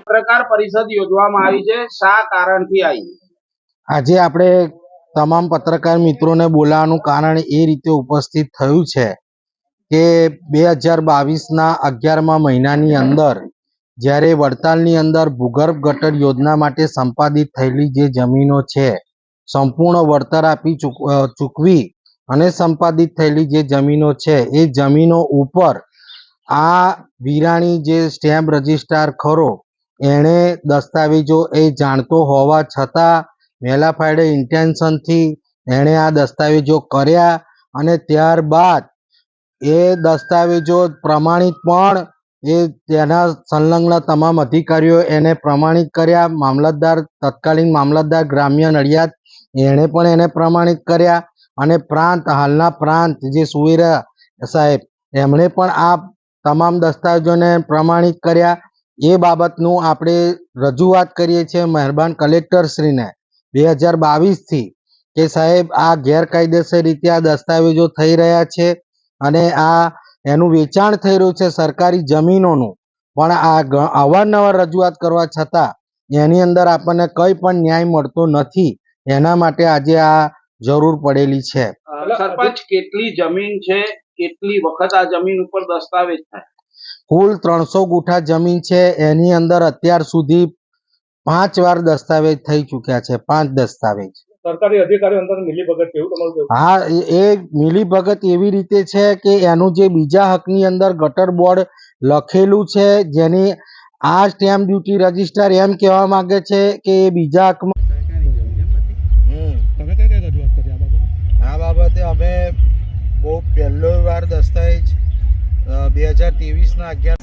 પત્રકાર પરિષદ યોજવામાં આવી છે, શા કારણથી આવી? આજે આપણે તમામ પત્રકાર મિત્રોને બોલાવવાનું કારણ એ રીતે ઉપસ્થિત થયું છે કે 2022ના 11મા મહિનાની અંદર જ્યારે વડતાલની અંદર ભૂગર્ભ ગટર યોજના માટે સંપાદિત થયેલી જે જમીનો છે સંપૂર્ણ વળતર આપી ચૂકવી અને સંપાદિત થયેલી જે જમીનો છે એ જમીનો ઉપર આ વિરાણી જે સ્ટેમ્પ રજિસ્ટ્રાર ખરો એણે દસ્તાવેજો એ જાણતો હોવા છતાં મેલાફાઇડે ઇન્ટેન્શનથી એણે આ દસ્તાવેજો કર્યા અને ત્યારબાદ એ દસ્તાવેજો પ્રમાણિત પણ એ તેના સંલગ્ન તમામ અધિકારીઓ એને પ્રમાણિત કર્યા. મામલતદાર તત્કાલીન મામલતદાર ગ્રામ્ય નડિયાદ એણે પણ એને પ્રમાણિત કર્યા અને પ્રાંત હાલના પ્રાંત જે સુવેરા સાહેબ એમણે પણ આ તમામ દસ્તાવેજોને પ્રમાણિત કર્યા. એ બાબતનું આપણે રજૂઆત કરીએ છીએ મહેરબાન કલેક્ટરશ્રીને 2022થી કે સાહેબ આ ગેરકાયદેસર રીતે આ દસ્તાવેજો થઈ રહ્યા છે અને આ એનું વેચાણ થઈ રહ્યું છે સરકારી જમીનોનું, પણ આ અવારનવાર રજૂઆત કરવા છતાં એની અંદર આપણને કંઈ પણ ન્યાય મળતો નથી. એના માટે આજે આ જરૂર પડેલી છે. સરપંચ, કેટલી જમીન છે, કેટલી વખત આ જમીન ઉપર દસ્તાવેજ થાય? કુલ 300 ગુઠા જમીન છે. એની અંદર અત્યાર સુધી 5 વાર દસ્તાવેજ થઈ ચૂક્યા છે. 5 દસ્તાવેજ સરકારી અધિકારીઓ અંદર મિલીભગત કેવું તમારું? હા, એ મિલીભગત એવી રીતે છે કે એનું જે બીજા હકની અંદર ગટર બોર્ડ લખેલું છે જેની આ સ્ટેમ્પ ડ્યુટી રજિસ્ટર એમ કહેવા માંગે છે કે એ બીજા હકમાં. તમે કઈ રજૂઆત કરી આ બાબતે? અમે બહુ પહેલો વાર દસ્તાવેજ 2023ના 11